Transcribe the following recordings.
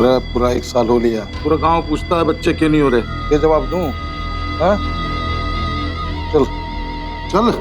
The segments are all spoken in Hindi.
रहा है, पूरा 1 साल हो लिया। पूरा गांव पूछता है बच्चे क्यों नहीं हो रहे। ये जवाब दूं? हाँ? चल चल।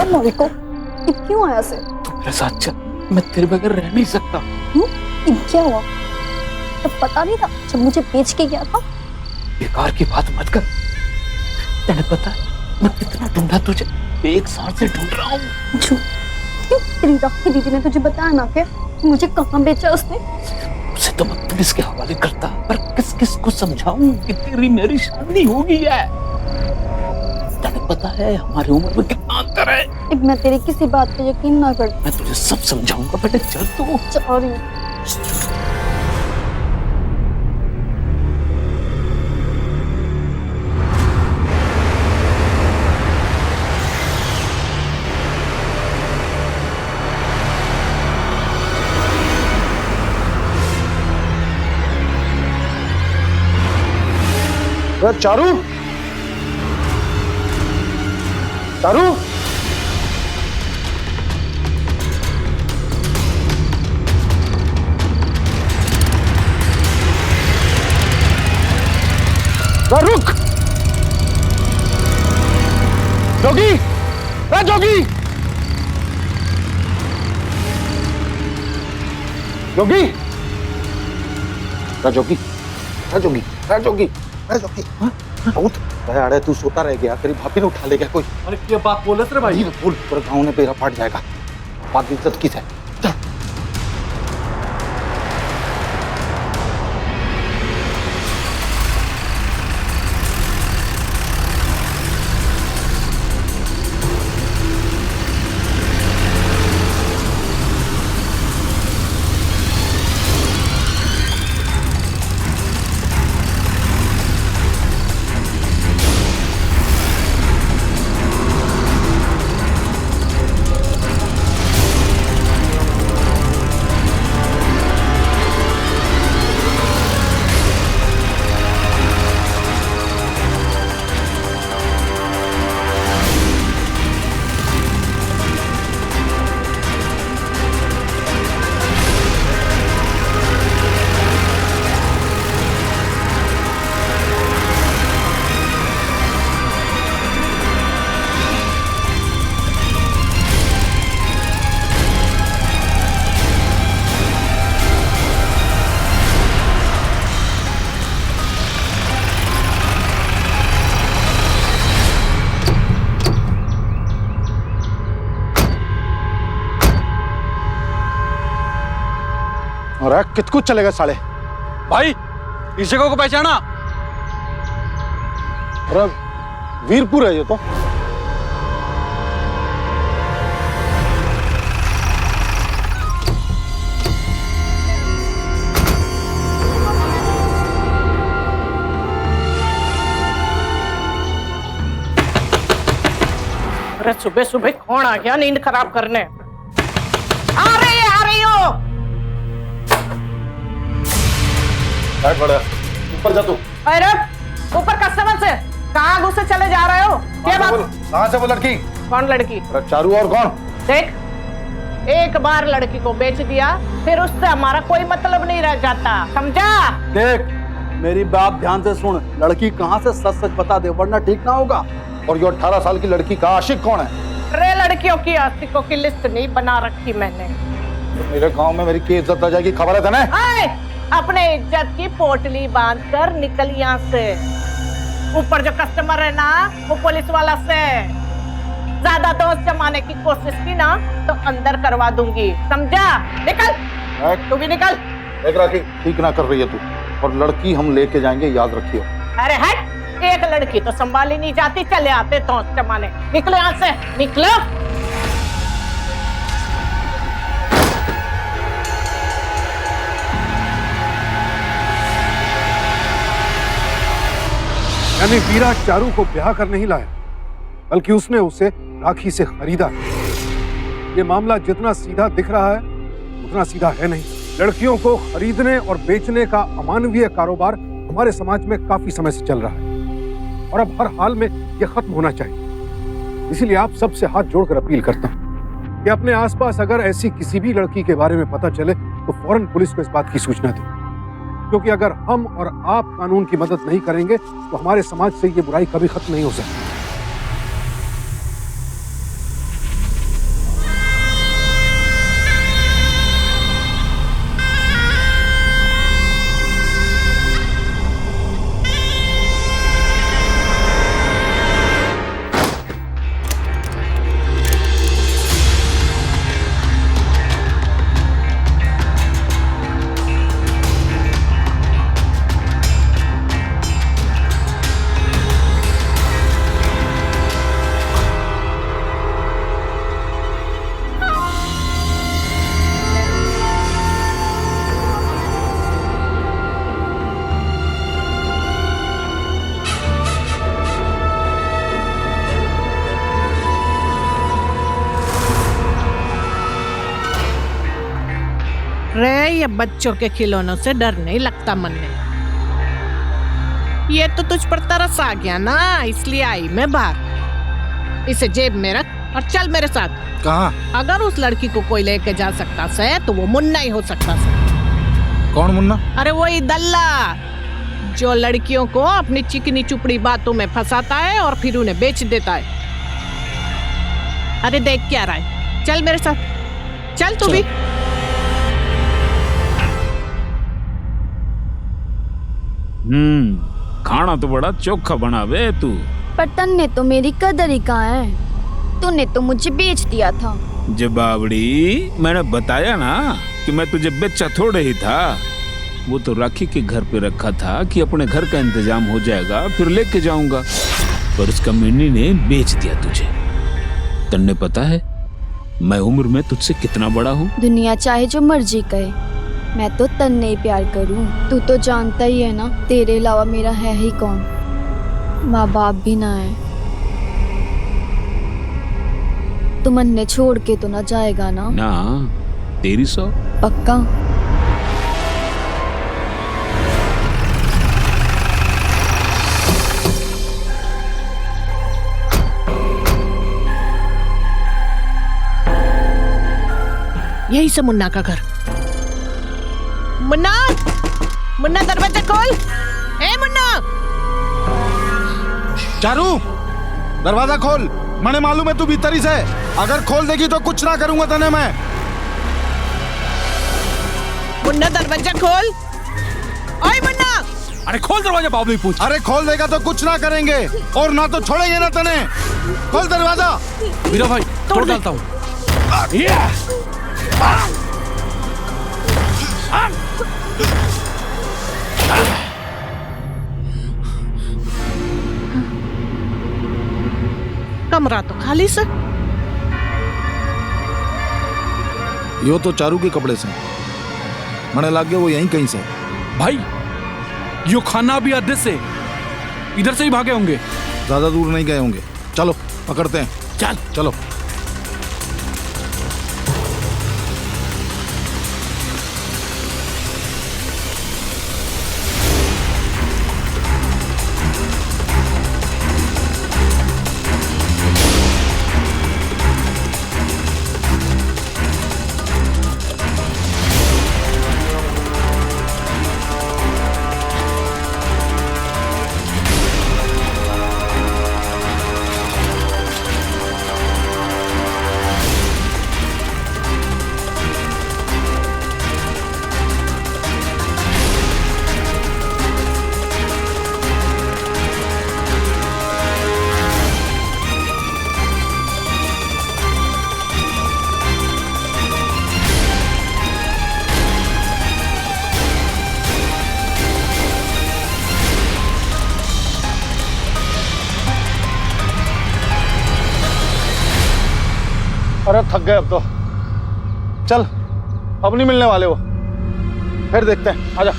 मोहिको, ये क्यों आया से? तू मेरे साथ चल, मैं तेरे बगैर रह नहीं सकता। ये क्या हुआ? तो पता नहीं था जब मुझे बेच के गया था। बेकार की बात मत कर। तेने पता है मैं कितना ढूंढा तुझे, 1 साल से ढूंढ रहा हूँ। क्यों? तेरी राखी दीदी ने तुझे बताया ना कि मुझे कहाँ बेचा उसने? उसे तो मैं पुलिस के हवाले करता, पर किस किस को समझाऊं कि तेरी मेरी शादी हो गई है। तेने पता है हमारी उम्र में कितना अंतर है। मैं तेरी किसी बात पे यकीन ना करती। मैं तुझे सब समझाऊंगा बेटे, चल तू। जा रही हूँ। चारू, चारू, रुक। जोगी, जोगी, जोगी, जोगी, जोगी, जोगी, जोगी। बहुत अरे तू सोता रह गया, तेरी भाभी ने उठा ले गया कोई। अरे क्या बात बोल रहे भाई? बोल, पूरे गांव ने बेड़ा पाट जाएगा। बात इज्जत की है। चल। अरे कितकुछ चलेगा साले। भाई इस जगह को पहचाना? अरे वीरपुर है ये तो। अरे सुबह सुबह कौन आ गया नींद खराब करने? आ रही हो। बैठ बड़ा, ऊपर जा तू। अरे ऊपर कस्टमर से कहाँ घुसे चले जा रहे हो? क्या बात? कहाँ से वो लड़की? कौन लड़की? अरे चारू और कौन? देख, एक बार लड़की को बेच दिया फिर उससे हमारा कोई मतलब नहीं रह जाता, समझा? देख मेरी बात ध्यान से सुन, लड़की कहाँ से सच सच बता दे वरना ठीक ना होगा। और ये 18 साल की लड़की का आशिक कौन है? अरे लड़कियों की आशिकों की लिस्ट नहीं बना रखी मैंने। मेरे गांव में मेरी की इज्जत आ जाएगी, खबर है तने? अपने इज्जत की पोटली बांध कर निकल यहाँ से। ऊपर जो कस्टमर है ना वो पुलिस वाला से ज्यादा दोस्त जमाने की कोशिश की ना तो अंदर करवा दूंगी, समझा? निकल, तू भी निकल। देख राखी, ठीक ना कर रही है तू, और लड़की हम लेके जाएंगे, याद रखियो। अरे हट, एक लड़की तो संभाली नहीं जाती, चले आते तो जमाने। निकलो यहाँ से, निकलो। यानी वीरा चारू को ब्याह कर नहीं लाया, बल्कि उसने उसे राखी से खरीदा। ये मामला जितना सीधा दिख रहा है उतना सीधा है नहीं। लड़कियों को खरीदने और बेचने का अमानवीय कारोबार हमारे समाज में काफी समय से चल रहा है और अब हर हाल में यह खत्म होना चाहिए। इसीलिए आप सबसे हाथ जोड़कर अपील करता हूं कि अपने आसपास अगर ऐसी किसी भी लड़की के बारे में पता चले तो फौरन पुलिस को इस बात की सूचना दें, क्योंकि अगर हम और आप कानून की मदद नहीं करेंगे तो हमारे समाज से ये बुराई कभी खत्म नहीं हो सकती। रे ये बच्चों के खिलौनों से डर नहीं लगता मन में। ये तो तुझ पर तरस आ गया ना, इसलिए आई मैं बाहर। इसे जेब में रख और चल मेरे साथ। कहाँ? अगर उस लड़की को कोई लेके जा सकता से तो वो मुन्ना ही हो सकता से। कौन मुन्ना? अरे वही दल्ला जो लड़कियों को अपनी चिकनी चुपड़ी बातों में फंसाता है और फिर उन्हें बेच देता है। अरे देख क्या रहा है, चल मेरे साथ, चल तू भी। खाना तो बड़ा चोखा बनावे तू। पर तन्ने तो मेरी कदर ही कहाँ है, तूने तो मुझे बेच दिया था। जबावड़ी, मैंने बताया ना कि मैं तुझे बेचा थोड़े ही था। वो तो राखी के घर पे रखा था कि अपने घर का इंतजाम हो जाएगा फिर लेके जाऊंगा, पर उसका मिन्नी ने बेच दिया तुझे। तन्ने पता है मैं उम्र में तुझसे कितना बड़ा हूँ? दुनिया चाहे जो मर्जी कहे, मैं तो तन्ने ही प्यार करूं। तू तो जानता ही है ना, तेरे अलावा मेरा है ही कौन। माँ बाप भी ना है। तू मन्ने छोड़ के तो ना जाएगा ना? ना, तेरी सौ पक्का? यही से मुन्ना का घर। मुन्ना, मुन्ना दरवाजा खोल। ए मुन्ना! चारू, दरवाजा खोल। मने मालूम है तू भीतर ही से, अगर खोल देगी तो कुछ ना करूंगा तने मैं। मुन्ना दरवाजा खोल। ओए मुन्ना! अरे खोल दरवाजा, बाबू पूछ। अरे खोल देगा तो कुछ ना करेंगे और ना तो छोड़ेंगे ना तने। खोल दरवाजा। वीरा भाई तोड़ डालता हूँ। कमरा तो खाली से। यो तो चारू के कपड़े से मने लाग गया वो यहीं कहीं से। भाई यो खाना भी आधे से इधर से ही भागे होंगे। ज्यादा दूर नहीं गए होंगे, चलो पकड़ते हैं। चल चलो। अरे थक गए अब तो, चल अब नहीं मिलने वाले वो, फिर देखते हैं, आजा।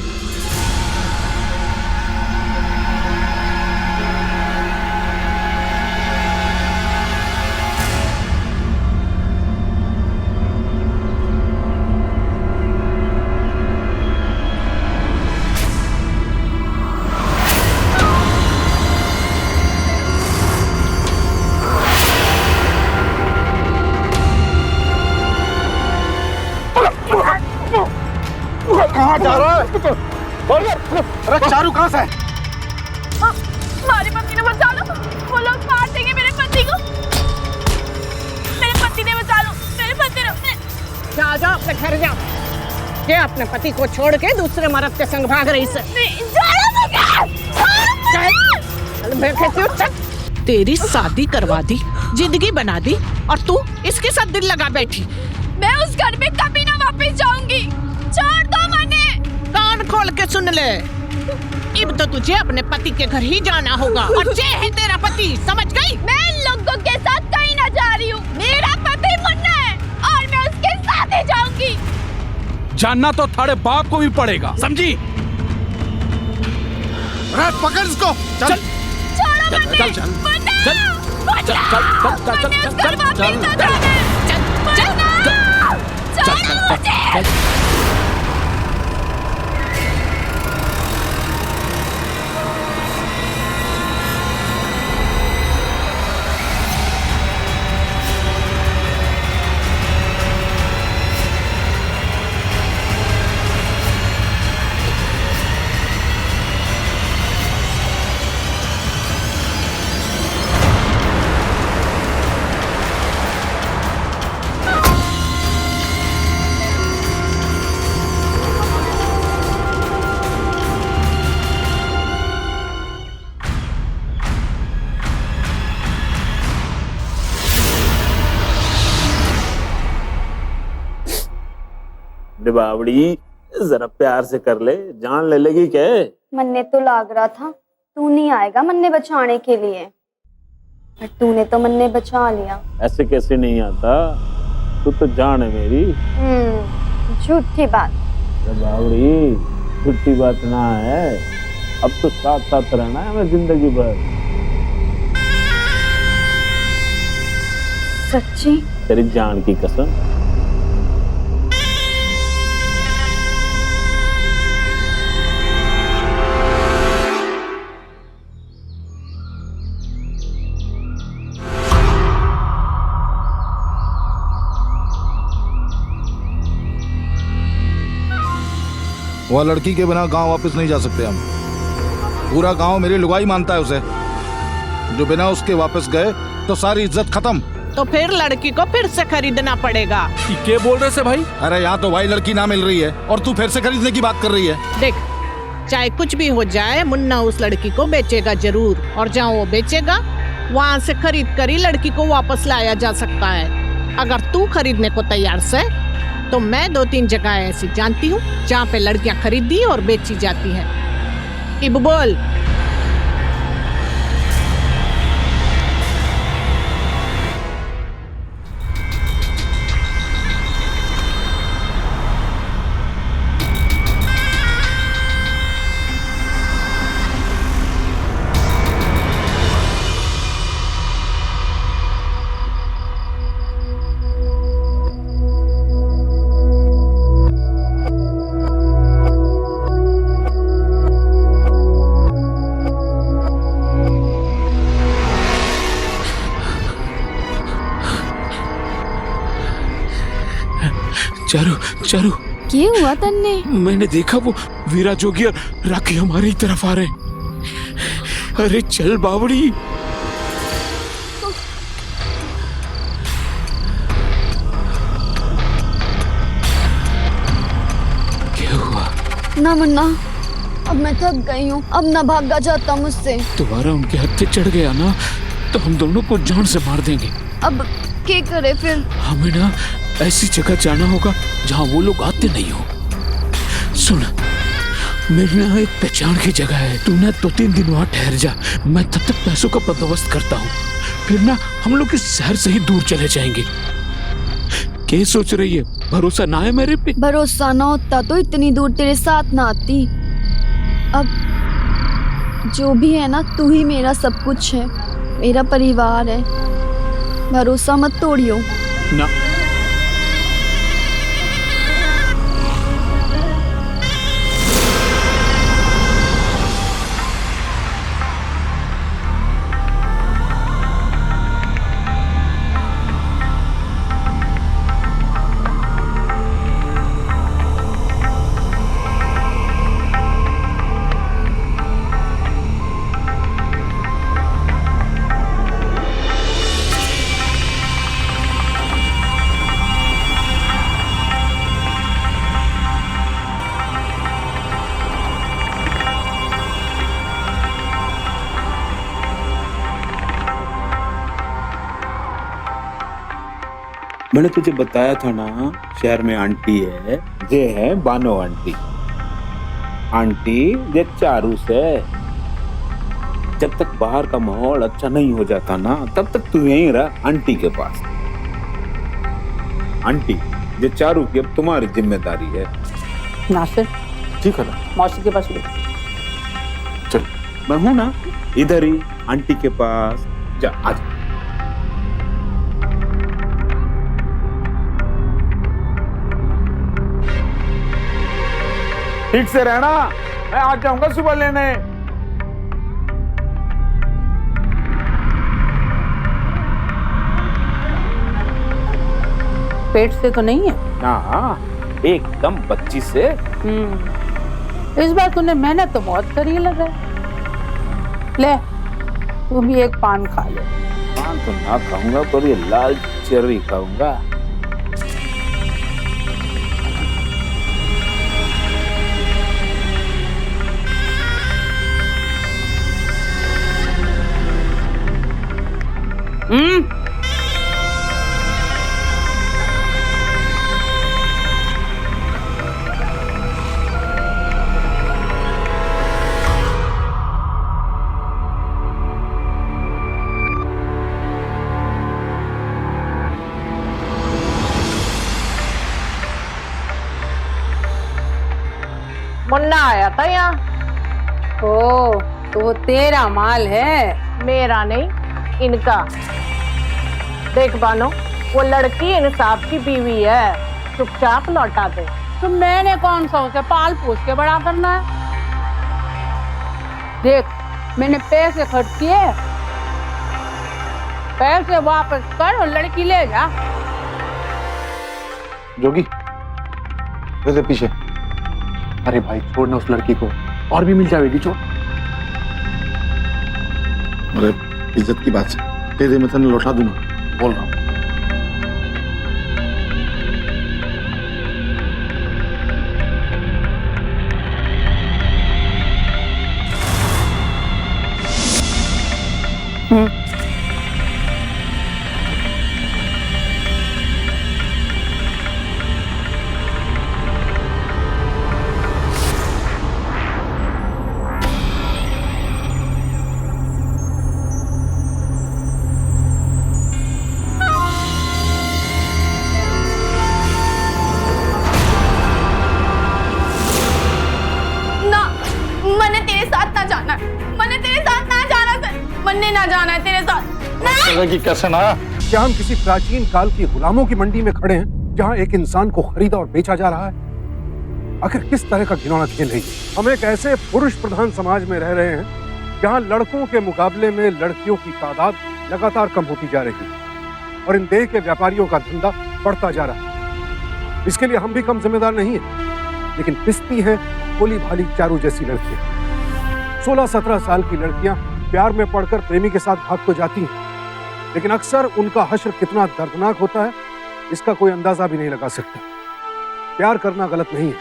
कहाँ जा रहा है? अरे चारू कहाँ से? हमारे पति ने बचा लो, वो लोग मार देंगे मेरे पति को। मेरे पति ने बचा लो, मेरे पति ने। जा जा अपने घर जा। ये अपने पति को छोड़ के दूसरे मर्द के संग भाग रही से। तेरी शादी करवा दी, जिंदगी बना दी, और तू इसके साथ दिल लगा बैठी। मैं उस घर में कभी ना वापस जाऊंगी। छोड़ दो मने। कान खोल के सुन ले, अब तो तुझे अपने पति के घर ही जाना होगा, और ये है तेरा पति, समझ गई? मैं इन लोगों के साथ कहीं ना जा रही हूँ। मेरा पति मुन्ना है और मैं उसके साथ ही जाऊंगी। जानना तो थारे बाप को भी पड़ेगा, समझी? अरे पकड़ इसको, चल छोड़ो मन्ने। चल चल मुन्ना, चल मुन्ना, चल चल चल मुन्ना, चल उस घर चल वापस चल ना जाने। छोड़ो मुझे। बावड़ी जरा प्यार से कर ले, जान ले लेगी क्या? मन्ने तो लाग रहा था तू नहीं आएगा मन्ने बचाने के लिए, पर तूने तो मन्ने बचा लिया। ऐसे कैसे नहीं आता, तू तो जान है मेरी। झूठी बात। बावड़ी झूठी बात ना है, अब तो साथ साथ रहना है हमें जिंदगी भर। सच्ची? तेरी जान की कसम। वह लड़की के बिना गांव वापस नहीं जा सकते हम। पूरा गांव मेरी लुगाई मानता है उसे, जो बिना उसके वापस गए तो सारी इज्जत खत्म। तो फिर लड़की को फिर से खरीदना पड़ेगा। क्या बोल रहे से भाई? अरे यहाँ तो भाई लड़की ना मिल रही है और तू फिर से खरीदने की बात कर रही है। देख, चाहे कुछ भी हो जाए, मुन्ना उस लड़की को बेचेगा जरूर, और जहाँ वो बेचेगा वहाँ से खरीद कर ही लड़की को वापस लाया जा सकता है। अगर तू खरीदने को तैयार से तो मैं 2-3 जगह ऐसी जानती हूँ जहाँ पे लड़कियाँ खरीदी और बेची जाती हैं। इब बोल। चारू चारू, क्या हुआ तन्ने? मैंने देखा वो वीरा जोगी और राखी हमारी तरफ आ रहे हैं। अरे चल बावड़ी। क्या हुआ? ना मुन्ना, अब मैं थक गई हूँ, अब ना भागा जाता मुझसे। दोबारा उनके हत्थे चढ़ गया ना तो हम दोनों को जान से मार देंगे। अब क्या करे फिर? हमें ना ऐसी जगह जाना होगा जहाँ वो लोग आते नहीं हो। सुन, मेरी ना एक पहचान की जगह है, तू ना 2-3 दिन वहाँ ठहर जा, मैं तब तक पैसों का बंदोबस्त करता हूँ। फिर ना हम लोग इस शहर से ही दूर चले जाएंगे। क्या सोच रही है? भरोसा ना है मेरे पे? भरोसा ना होता तो इतनी दूर तेरे साथ ना आती। अब जो भी है ना, तू ही मेरा सब कुछ है, मेरा परिवार है। भरोसा मत तोड़ियो ना। मैंने तुझे बताया था ना, शहर में आंटी है, ये है बानो आंटी। आंटी ये चारू से। जब तक बाहर का माहौल अच्छा नहीं हो जाता ना, तब तक तू यहीं रह आंटी के पास। आंटी ये चारू की अब तुम्हारी जिम्मेदारी है। नासिर, ठीक है ना? मौसी के पास ले। चल, मैं हूं ना इधर ही आंटी के पास। जा आजा। ठीक से रहना, मैं आ जाऊंगा सुबह लेने। पेट से तो नहीं है ना, एकदम बच्ची से। इस बार तूने मेहनत तो बहुत करी लगा। ले तू भी एक पान खा ले। पान तो ना खाऊंगा, पर ये लाल चेरी खाऊंगा। मुन्ना आया था यहाँ। ओ, तो वो तेरा माल है? मेरा नहीं, इनका। देख बानो, वो लड़की इंसाफ की बीवी है, चुपचाप लौटा दे। तो मैंने कौन सा उसे पाल पोस के बड़ा करना है? देख, मैंने पैसे खर्च किए, पैसे वापस कर और लड़की ले जा। जोगी, वैसे पीछे। अरे भाई छोड़ ना उस लड़की को, और भी मिल जाएगी। छोड़। अरे इज्जत की बात है, दे दे, मैं तेने लौटा दूंगा, बोल रहा हूँ। मैंने ना जाना है तेरे साथ। की कैसे ना? क्या हम किसी प्राचीन काल की गुलामों की मंडी में खड़े हैं जहां एक इंसान को खरीदा और बेचा जा रहा है? आखिर किस तरह का घिनौना खेल है ये? हम एक ऐसे पुरुष प्रधान समाज में रह रहे हैं जहां लड़कों के मुकाबले में लड़कियों की तादाद लगातार कम होती जा रही है और इन देह के व्यापारियों का धंधा बढ़ता जा रहा है। इसके लिए हम भी कम जिम्मेदार नहीं है, लेकिन पिसती हैं भोली भाली चारू जैसी लड़कियां। 16-17 साल की लड़कियां प्यार में पड़कर प्रेमी के साथ भाग तो जाती हैं, लेकिन अक्सर उनका हश्र कितना दर्दनाक होता है इसका कोई अंदाजा भी नहीं लगा सकता। प्यार करना गलत नहीं है,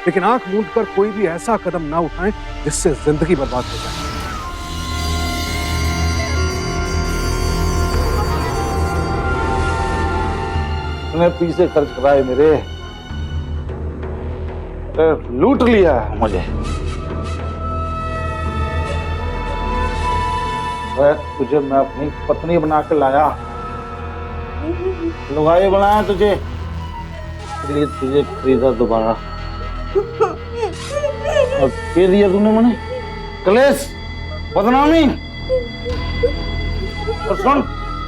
लेकिन आंख मूंद कर कोई भी ऐसा कदम ना उठाएं जिससे जिंदगी बर्बाद हो जाए। तूने पीछे खर्च कराए मेरे, लूट लिया मुझे। तुझे मैं अपनी पत्नी बना के लाया, लुगाई बनाया तुझे, इसलिए तुझे खरीदा दोबारा। और कह दिया तूने मैंने कलेश, बदनामी। और सुन,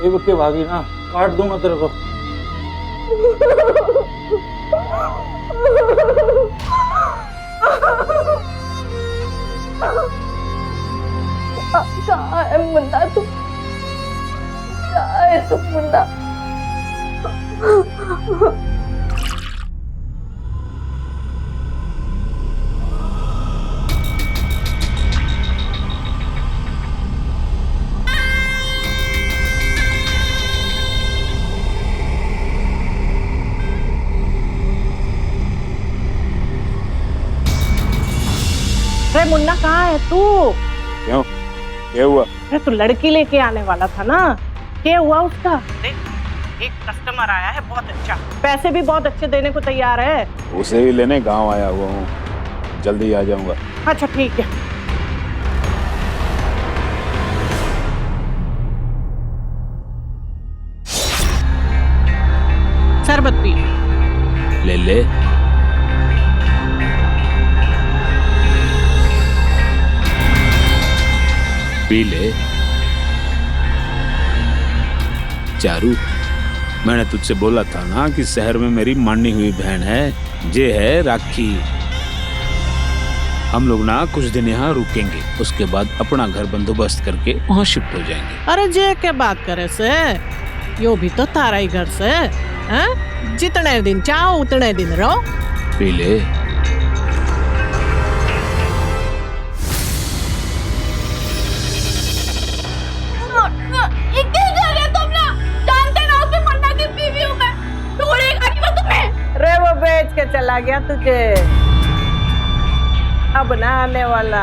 ये के भागी ना, काट दूंगा तेरे को। कहाँ है मुन्ना तू? कहाँ है तू मुन्ना? अरे मुन्ना कहाँ है तू? क्यों, क्या हुआ? अरे तू लड़की लेके आने वाला था ना, क्या हुआ उसका? देख, एक कस्टमर आया है बहुत अच्छा, पैसे भी बहुत अच्छे देने को तैयार है। उसे ही लेने गांव आया हुआ हूँ, जल्दी आ जाऊंगा। अच्छा ठीक है। शरबत पी ले ले। पी ले। चारू, मैंने तुझसे बोला था ना कि शहर में मेरी मानी हुई बहन है, जे है राखी। हम लोग ना कुछ दिन यहाँ रुकेंगे, उसके बाद अपना घर बंदोबस्त करके वहाँ शिफ्ट हो जाएंगे। अरे जे के बात करे से, यो भी तो तारा ही घर से है। जितने दिन चाहो उतने दिन रहो। पी ले। ये क्या कर रहे हो तुम लोग? जानते ना हो कि मुन्ना की बीवी हूँ मैं। छोड़ेगा नहीं वो तुम्हें। रे वो बेच के चला गया तुझे, अब ना आने वाला।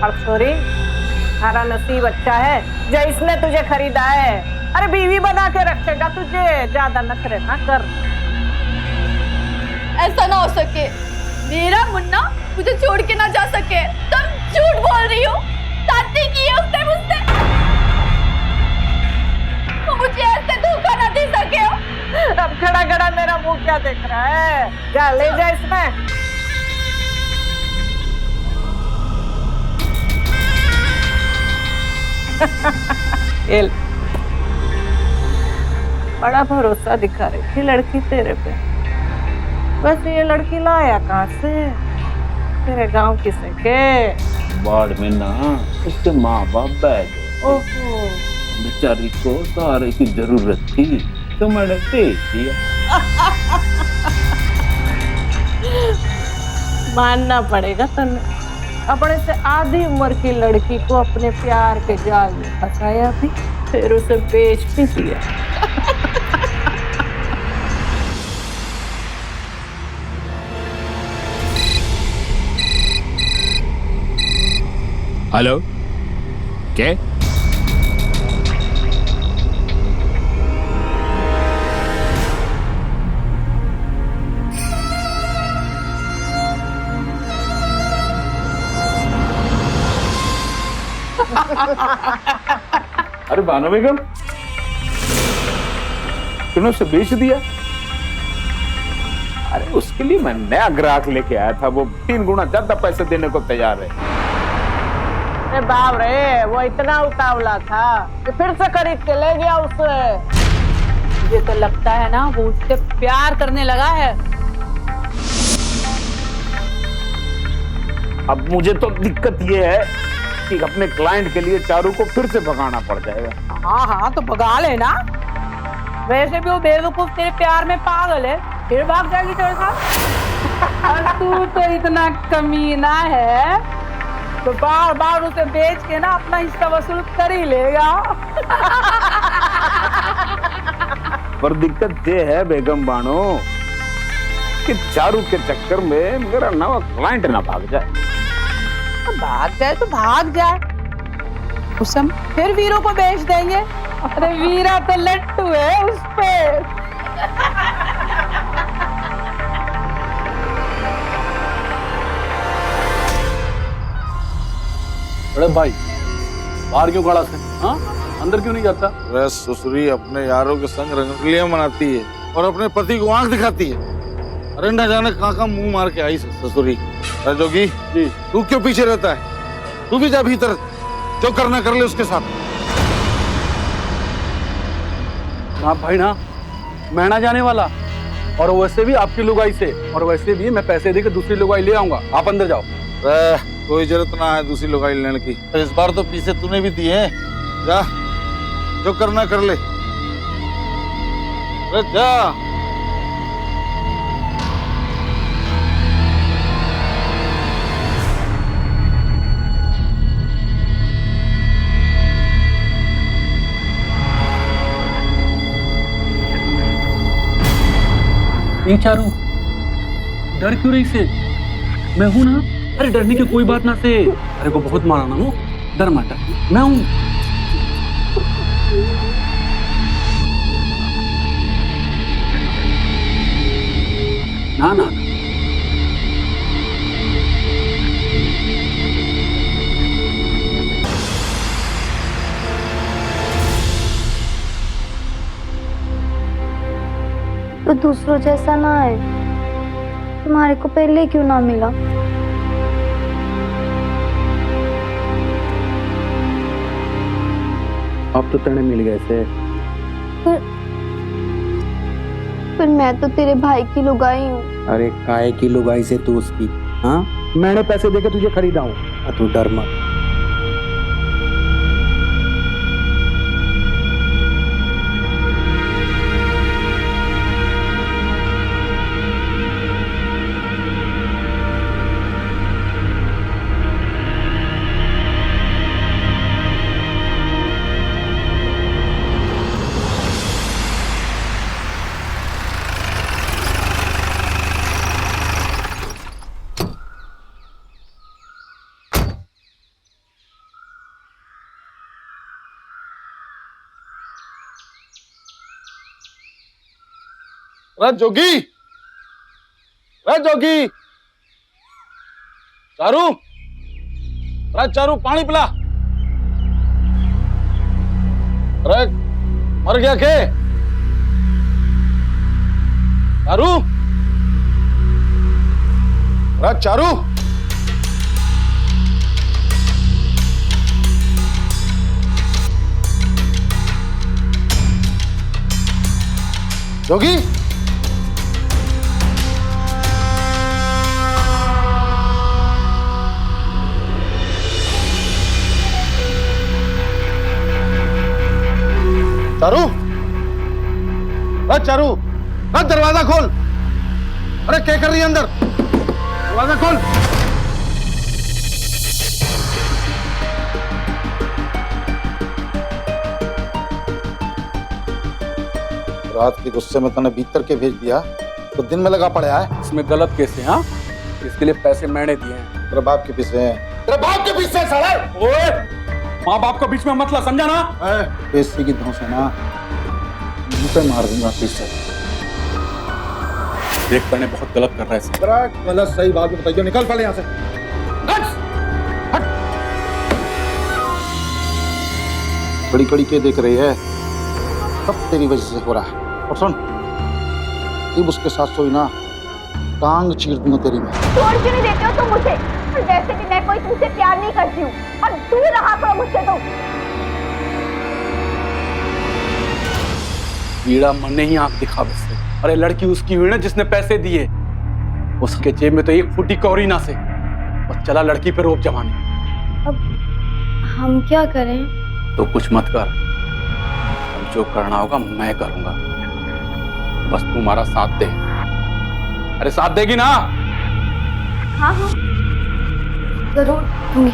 और सॉरी, थारा नसीब अच्छा है जो इसने तुझे खरीदा है। अरे बीवी बना के रखेगा तुझे, ज्यादा नखरे ना कर। ऐसा ना हो सके, मेरा मुन्ना मुझे छोड़ के ना जा सके। तुम झूठ बोल रही हो, शादी की है उसने मुझसे। मुझे ऐसे धोखा ना दे सके हो। अब खड़ा खड़ा मेरा मुंह क्या देख रहा है? जा ले जा इसमें। बड़ा भरोसा दिखा रही थी लड़की तेरे पे। बस ये लड़की लाया कहाँ से? तेरे गांव किसे के? बाढ़ में ना उसके माँ बाप बैठ गए। ओहो, बेचारी को सहारे की जरूरत थी तो मैंने दे दिया। मानना पड़ेगा तन्ने, अपने से आधी उम्र की लड़की को अपने प्यार के जाल में फंसाया भी, फिर उसे बेच भी दिया। हेलो, क्या? अरे बानो बेगम, तूने उसे बेच दिया? अरे उसके लिए मैं नया ग्राहक लेके आया था, वो 3 गुना ज्यादा पैसे देने को तैयार है। अरे बाप रे, वो इतना उतावला था कि फिर से खरीद के ले गया उसे। मुझे तो लगता है ना वो उससे प्यार करने लगा है। अब मुझे तो दिक्कत ये है कि अपने क्लाइंट के लिए चारू को फिर से भगाना पड़ जाएगा। हाँ हाँ तो भगा लेना। वैसे भी वो बेवकूफ तेरे प्यार में पागल है, फिर भाग जाएगी तेरे साथ। और तू तो इतना कमीना है तो बार बार उसे बेच के ना अपना हिस्सा वसूल कर ही लेगा। पर दिक्कत ये है बेगम बानो कि चारू के चक्कर में मेरा नवा क्लाइंट ना भाग जाए। भाग जाए तो भाग जाए, उस हम फिर वीरों को बेच देंगे। अरे वीरा तो लट्टू है उस पे। अरे भाई बाहर क्यों खड़ा है? हाँ अंदर क्यों नहीं जाता? वह ससुरी अपने यारों के संग रंगलियां मनाती है और अपने पति को आंख दिखाती है। अरे न जाने कहाँ मुंह मार के आई ससुरी। अरे जोगी जी तू क्यों पीछे रहता है? तू भी जा भीतर, जो करना कर ले उसके साथ। ना भाई ना, मैं ना जाने वाला। और वैसे भी आपकी लुगाई से, और वैसे भी मैं पैसे देकर दूसरी लुगाई ले आऊंगा। आप अंदर जाओ। कोई जरूरत ना है दूसरी लुगाई लेने की। इस बार तो पीछे तूने भी दिए हैं। जा, जो करना कर ले। अरे जा। ये चारू डर क्यों रही से? मैं हूं ना। अरे डरने की कोई बात ना से। अरे को बहुत माना ना हूँ, डर मत, मैं हूं। ना ना तो दूसरों जैसा ना है, तुम्हारे को पहले क्यों ना मिला? अब तो तेरे मिल गए से। पर मैं तो तेरे भाई की लुगाई हूँ। अरे काय की लुगाई से तू उसकी? हाँ मैंने पैसे देके तुझे खरीदा हूँ। तू डर मत। अरे जोगी, अरे जोगी, चारू, अरे चारू पानी पिला। अरे मर गया के? चारू, अरे चारू, जोगी, चारू, चारू, दरवाजा खोल। अरे क्या कर रही है अंदर? दरवाजा खोल। रात के गुस्से में तूने भीतर के भेज दिया तो दिन में लगा पड़ा है। इसमें गलत कैसे? हाँ इसके लिए पैसे मैंने दिए हैं। तेरे बाप के पीछे हैं। तेरे बाप के पीछे साले। ओए माँ बाप को बीच में मत ला, समझा ना? पैसे की धौंस है ना, मुंह पे मार दूंगा पीछे। देख करने बहुत गलत कर रहा है। गलत सही बात बताइए, निकल पहले यहाँ से। बड़ी कड़ी के देख रही है, सब तेरी वजह से हो रहा है। और सुन, जब उसके साथ सोई ना, टांग चीर दूंगा तेरी में। छोड़ क्यों नहीं देते हो तुम मुझे? और वैसे भी मैं कोई तुमसे प्यार नहीं करती हूँ और दूर रहा करो मुझसे तो। कीड़ा मन ने ही आंख दिखा बस। अरे लड़की उसकी हुई ना जिसने पैसे दिए, उसके जेब में तो एक फुटी कौड़ी ना से, और चला लड़की पे रोप जमाने। अब हम क्या करें? तो कुछ मत कर, अब जो करना होगा मैं करूंगा, बस तू हमारा साथ दे। अरे साथ देगी ना? हाँ हाँ जरूर दूंगी।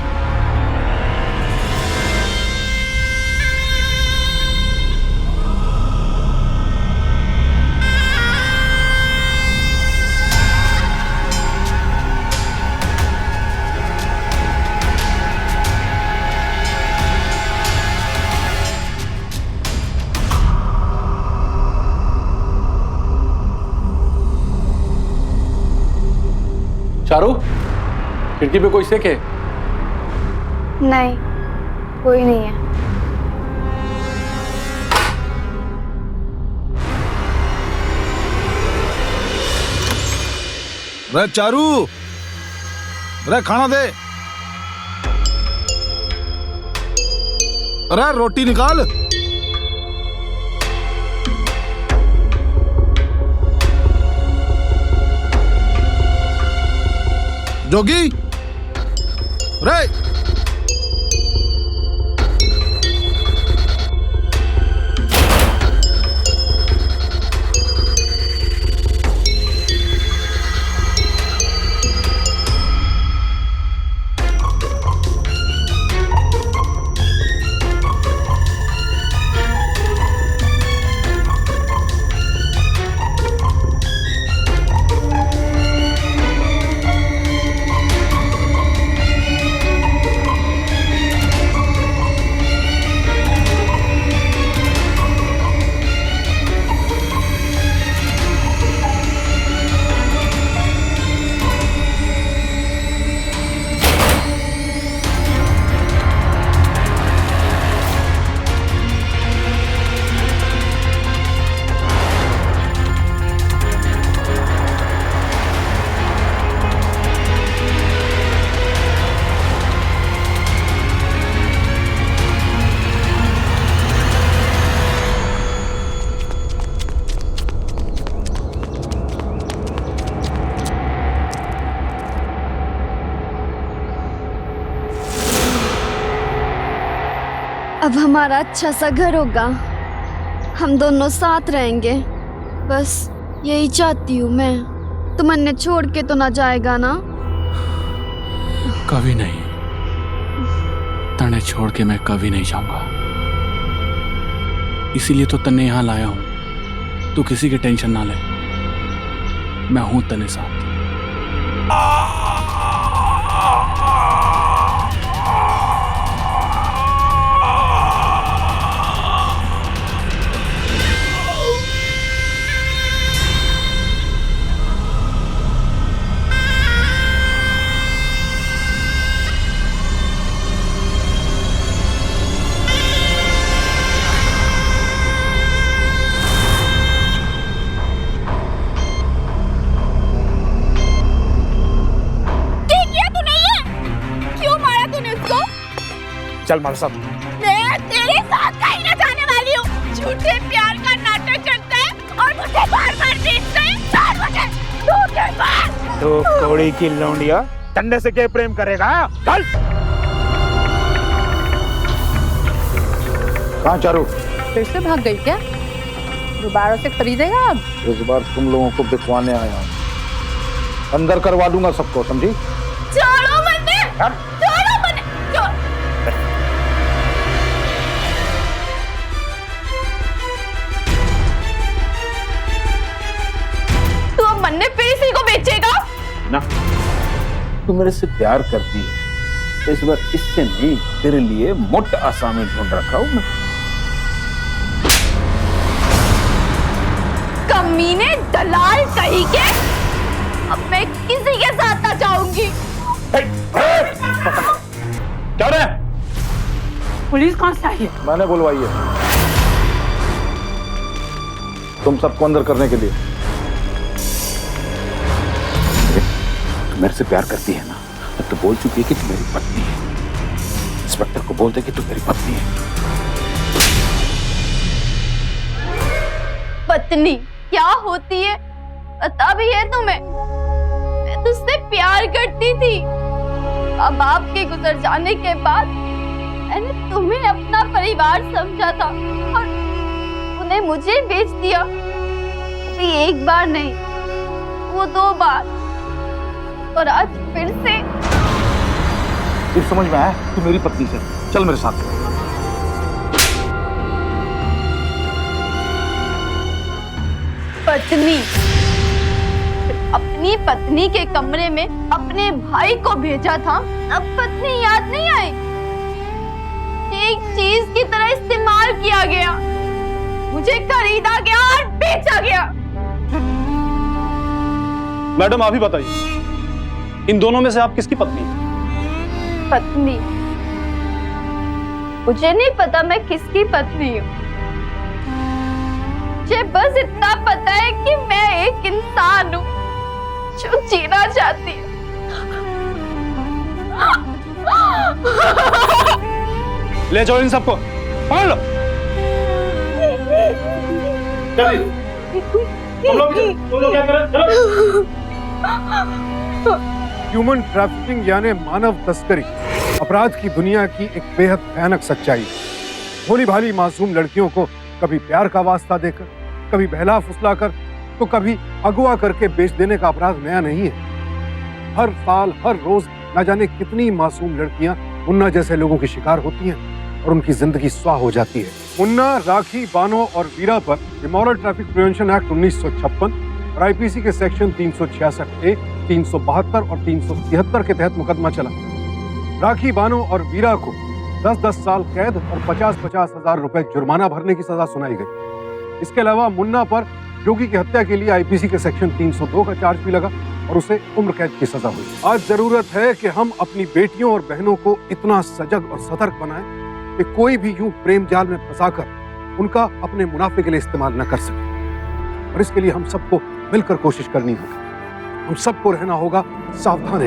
चारू, खिड़की पे कोई सेक है? नहीं, कोई नहीं है। रे चारू, रे खाना दे। अरे रोटी निकाल। जोगी, रे अब हमारा अच्छा सा घर होगा, हम दोनों साथ रहेंगे, बस यही चाहती हूँ मैं। तुम अन्य छोड़ के तो ना जाएगा ना? कभी नहीं, तने छोड़ के मैं कभी नहीं जाऊंगा। इसीलिए तो तन्ने यहां लाया हूं। तू किसी की टेंशन ना ले, मैं हूं तने साथ। चल मारो सब। मैं तेरे साथ कहीं न जाने वाली हूँ। झूठे प्यार का नाटक करता है और मुझे बार-बार देखता है। छोड़ मुझे, धोखेबाज। तो कोड़ी की लौंडिया तन्ने से क्या प्रेम करेगा? चल। कहाँ चारू? फिर से भाग गई क्या? दोबारा से खरीदेगा अब? इस बार तुम लोगों को बिकवाने आया हूँ। अंदर करवा दूंगा सबको, समझी? छोड़ो मुझे, छोड़ो मुझे, छोड़। तू अब मन्ने फिर इसी को बेचेगा? ना, तू मेरे से प्यार करती है, इस बार इससे नहीं तेरे लिए मोटा आसामी ढूंढ रखा हूँ मैं। कमीने दलाल कहीं के, अब मैं किसी के साथ ना जाऊंगी। क्या रे? पुलिस कहाँ से आई है? मैंने बुलवाई है तुम सबको अंदर करने के लिए। मेरे से प्यार करती है ना, तक तो बोल चुकी है कि तू मेरी पत्नी है। इंस्पेक्टर को बोल दे कि तू मेरी पत्नी है। पत्नी क्या होती है पता भी है तुम्हें? मैं तुझसे प्यार करती थी। अब आपके गुजर जाने के बाद मैंने तुम्हें अपना परिवार समझा था और उन्हें मुझे बेच दिया। अभी एक बार नहीं, वो 2 बार, और आज फिर से। फिर समझ में आया तू मेरी पत्नी से। चल मेरे साथ। पत्नी? अपनी पत्नी के कमरे में अपने भाई को भेजा था, अब पत्नी याद नहीं आई? एक चीज की तरह इस्तेमाल किया गया, मुझे खरीदा गया और बेचा गया। मैडम आप ही बताइए, इन दोनों में से आप किसकी पत्नी हैं? पत्नी? मुझे नहीं पता मैं किसकी पत्नी हूँ। मुझे बस इतना पता है कि मैं एक इंसान हूँ जो जीना चाहती है। ले जाओ इन सबको, पकड़ लो। ह्यूमन ट्रैफिकिंग यानी मानव तस्करी अपराध की दुनिया की एक बेहद भयानक सच्चाई है। भोली भाली मासूम लड़कियों को कभी प्यार का वास्ता देकर, कभी बहला फुसलाकर, तो कभी अगवा करके बेच देने का अपराध नया नहीं है। हर साल हर रोज न जाने कितनी मासूम लड़कियां मुन्ना जैसे लोगों की शिकार होती हैं और उनकी जिंदगी स्वाह हो जाती है। मुन्ना, राखी, बानो और वीरा पर इमोरल ट्रैफिक प्रिवेंशन एक्ट 1956 और आईपीसी के सेक्शन 366A, 372 और 373 के तहत मुकदमा चला। राखी, बानो और वीरा को 10-10 साल कैद और 50-50 हजार रुपए जुर्माना भरने की सजा सुनाई गई। इसके अलावा मुन्ना पर जोगी की हत्या के लिए आईपीसी के सेक्शन 302 का चार्ज भी लगा और उसे उम्र कैद की सजा हुई। आज जरूरत है कि हम अपनी बेटियों और बहनों को इतना सजग और सतर्क बनाएं कि कोई भी यूं प्रेम जाल में फंसाकर उनका अपने मुनाफे के लिए इस्तेमाल न कर सके। और इसके लिए हम सबको मिलकर कोशिश करनी होगी। हम सबको रहना होगा सावधान।